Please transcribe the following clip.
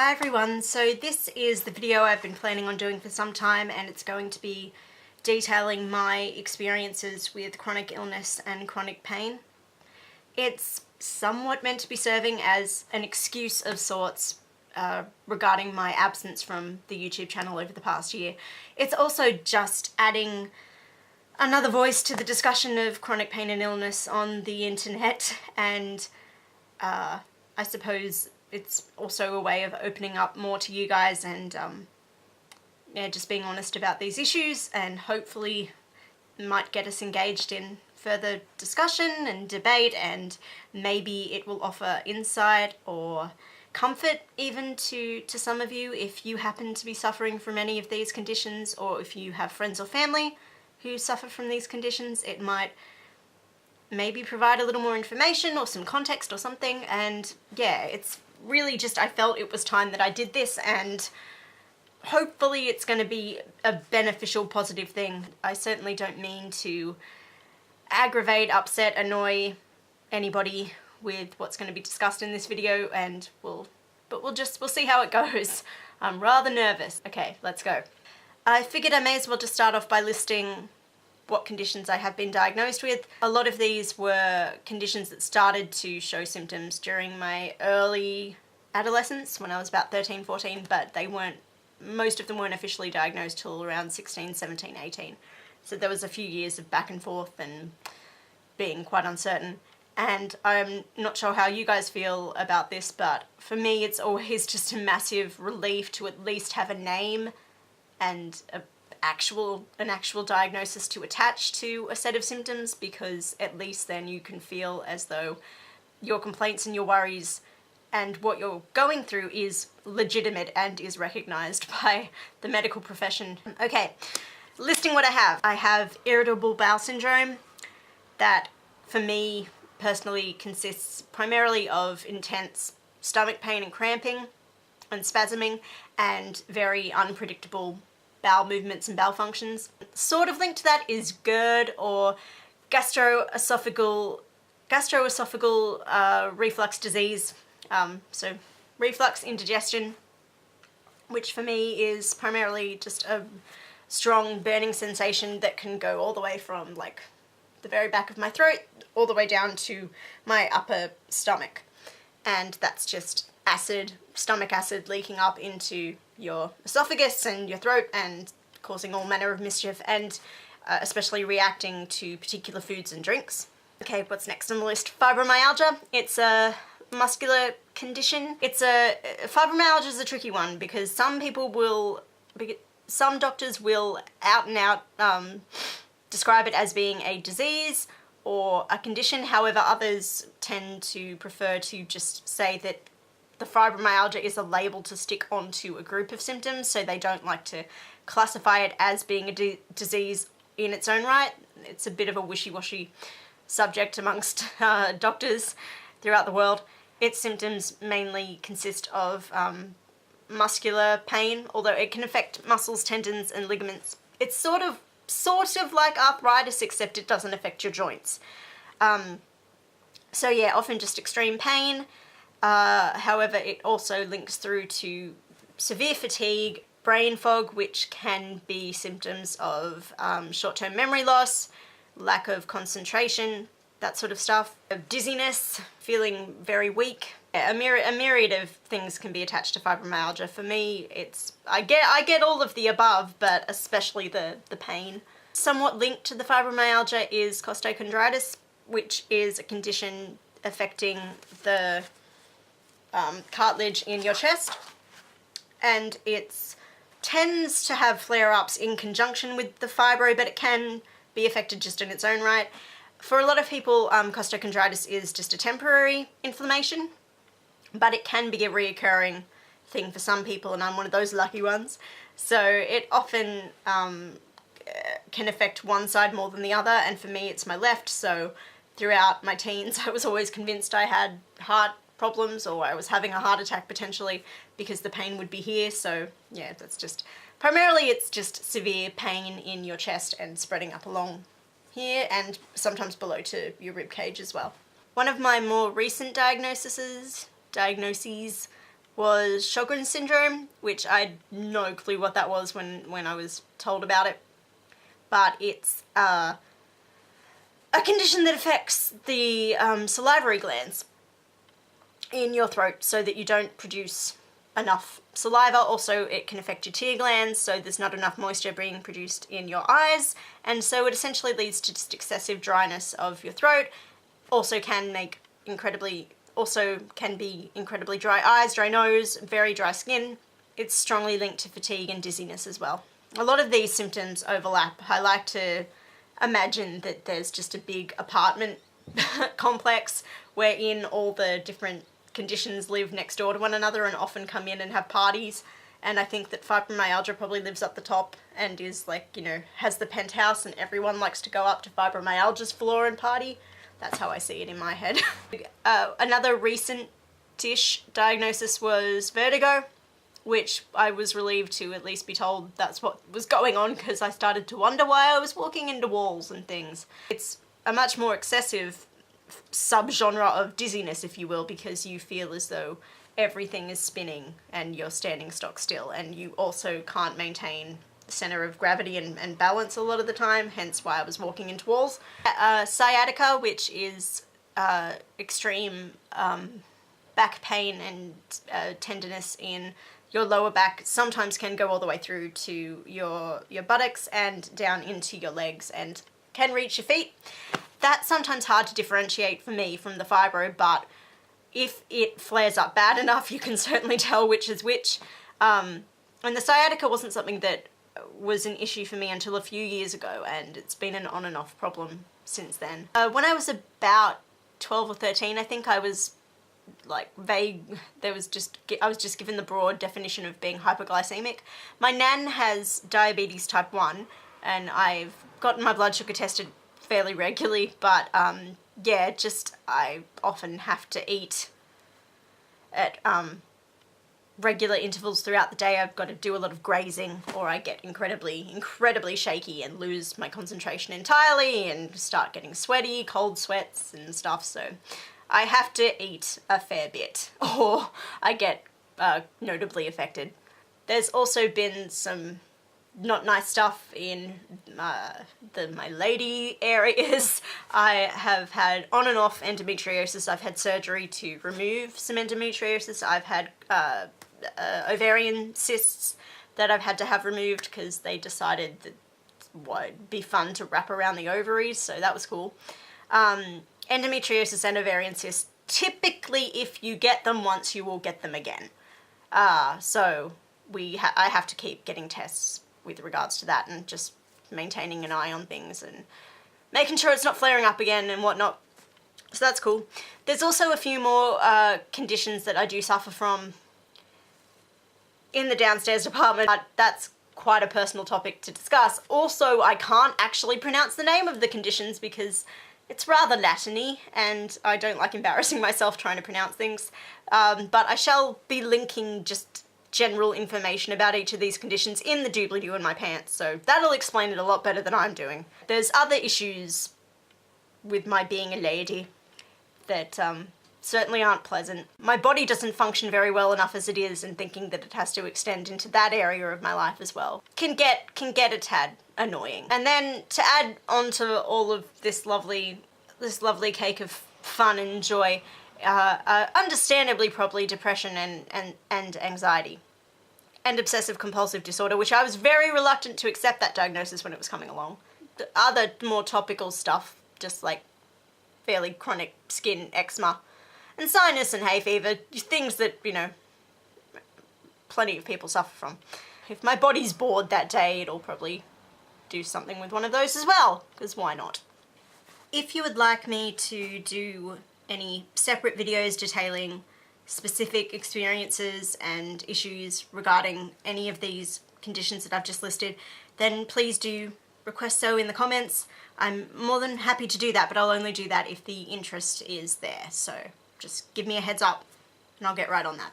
Hi everyone, so this is the video I've been planning on doing for some time, and it's going to be detailing my experiences with chronic illness and chronic pain. It's somewhat meant to be serving as an excuse of sorts regarding my absence from the YouTube channel over the past year. It's also just adding another voice to the discussion of chronic pain and illness on the internet, and I suppose it's also a way of opening up more to you guys and just being honest about these issues, and hopefully might get us engaged in further discussion and debate, and maybe it will offer insight or comfort even to some of you if you happen to be suffering from any of these conditions, or if you have friends or family who suffer from these conditions. It might maybe provide a little more information or some context or something. And yeah, it's really just, I felt it was time that I did this, and hopefully it's going to be a beneficial, positive thing. I certainly don't mean to aggravate, upset, annoy anybody with what's going to be discussed in this video, and we'll see how it goes. I'm rather nervous. Okay, let's go. I figured I may as well just start off by listing what conditions I have been diagnosed with. A lot of these were conditions that started to show symptoms during my early adolescence, when I was about 13, 14, but most of them weren't officially diagnosed till around 16, 17, 18. So there was a few years of back and forth and being quite uncertain. And I'm not sure how you guys feel about this, but for me it's always just a massive relief to at least have a name and an actual diagnosis to attach to a set of symptoms, because at least then you can feel as though your complaints and your worries and what you're going through is legitimate and is recognized by the medical profession. Okay, listing what I have. I have irritable bowel syndrome, that for me personally consists primarily of intense stomach pain and cramping and spasming and very unpredictable bowel movements and bowel functions. Sort of linked to that is GERD, or gastroesophageal reflux disease. So reflux, indigestion, which for me is primarily just a strong burning sensation that can go all the way from like the very back of my throat all the way down to my upper stomach. And that's just acid, stomach acid leaking up into your esophagus and your throat and causing all manner of mischief, and especially reacting to particular foods and drinks. Okay, what's next on the list? Fibromyalgia. It's a muscular condition. Fibromyalgia is a tricky one, because some doctors will out and out describe it as being a disease or a condition. However, others tend to prefer to just say that the fibromyalgia is a label to stick onto a group of symptoms, so they don't like to classify it as being a disease in its own right. It's a bit of a wishy-washy subject amongst doctors throughout the world. Its symptoms mainly consist of muscular pain, although it can affect muscles, tendons, and ligaments. It's sort of like arthritis, except it doesn't affect your joints. So yeah, often just extreme pain. However, it also links through to severe fatigue, brain fog, which can be symptoms of short-term memory loss, lack of concentration, that sort of stuff. Dizziness, feeling very weak. A myriad of things can be attached to fibromyalgia. For me, I get all of the above, but especially the pain. Somewhat linked to the fibromyalgia is costochondritis, which is a condition affecting the cartilage in your chest, and it tends to have flare-ups in conjunction with the fibro, but it can be affected just in its own right. For a lot of people, costochondritis is just a temporary inflammation, but it can be a reoccurring thing for some people, and I'm one of those lucky ones. So it often can affect one side more than the other, and for me it's my left. So throughout my teens I was always convinced I had heart problems, or I was having a heart attack potentially, because the pain would be here. So yeah, that's just primarily, it's just severe pain in your chest and spreading up along here and sometimes below to your rib cage as well. One of my more recent diagnoses was Sjogren syndrome, which I had no clue what that was when I was told about it. But it's a condition that affects the salivary glands in your throat so that you don't produce enough saliva. Also, it can affect your tear glands, so there's not enough moisture being produced in your eyes, and so it essentially leads to just excessive dryness of your throat. Also can be incredibly dry eyes, dry nose, very dry skin. It's strongly linked to fatigue and dizziness as well. A lot of these symptoms overlap. I like to imagine that there's just a big apartment complex wherein all the different conditions live next door to one another and often come in and have parties. And I think that fibromyalgia probably lives up the top and is like, you know, has the penthouse and everyone likes to go up to fibromyalgia's floor and party. That's how I see it in my head. Another recent-ish diagnosis was vertigo, which I was relieved to at least be told that's what was going on, because I started to wonder why I was walking into walls and things. It's a much more excessive subgenre of dizziness, if you will, because you feel as though everything is spinning and you're standing stock still, and you also can't maintain the center of gravity and balance a lot of the time, hence why I was walking into walls. Sciatica, which is extreme back pain and tenderness in your lower back, sometimes can go all the way through to your buttocks and down into your legs and can reach your feet. That's sometimes hard to differentiate for me from the fibro, but if it flares up bad enough, you can certainly tell which is which. And the sciatica wasn't something that was an issue for me until a few years ago, and it's been an on and off problem since then. When I was about 12 or 13, I think, I was like vague. I was just given the broad definition of being hypoglycemic. My nan has diabetes type 1, and I've gotten my blood sugar tested fairly regularly, but yeah, just I often have to eat at regular intervals throughout the day. I've got to do a lot of grazing, or I get incredibly shaky and lose my concentration entirely and start getting sweaty, cold sweats and stuff, so I have to eat a fair bit or I get notably affected. There's also been some not nice stuff in my lady areas. I have had on and off endometriosis. I've had surgery to remove some endometriosis. I've had ovarian cysts that I've had to have removed because they decided that it'd be fun to wrap around the ovaries, so that was cool. Endometriosis and ovarian cysts, typically if you get them once, you will get them again. So I have to keep getting tests with regards to that, and just maintaining an eye on things and making sure it's not flaring up again and whatnot. So that's cool. There's also a few more conditions that I do suffer from in the downstairs department, but that's quite a personal topic to discuss. Also, I can't actually pronounce the name of the conditions because it's rather Latin-y, and I don't like embarrassing myself trying to pronounce things. But I shall be linking just general information about each of these conditions in the doobly-doo in my pants, so that'll explain it a lot better than I'm doing. There's other issues with my being a lady that certainly aren't pleasant. My body doesn't function very well enough as it is, and thinking that it has to extend into that area of my life as well can get a tad annoying. And then to add on to all of this lovely cake of fun and joy, understandably probably depression and anxiety and obsessive compulsive disorder, which I was very reluctant to accept that diagnosis when it was coming along. The other more topical stuff, just like fairly chronic skin eczema and sinus and hay fever, things that, you know, plenty of people suffer from. If my body's bored that day, it'll probably do something with one of those as well, because why not? If you would like me to do any separate videos detailing specific experiences and issues regarding any of these conditions that I've just listed, then please do request so in the comments. I'm more than happy to do that, but I'll only do that if the interest is there, so just give me a heads up and I'll get right on that.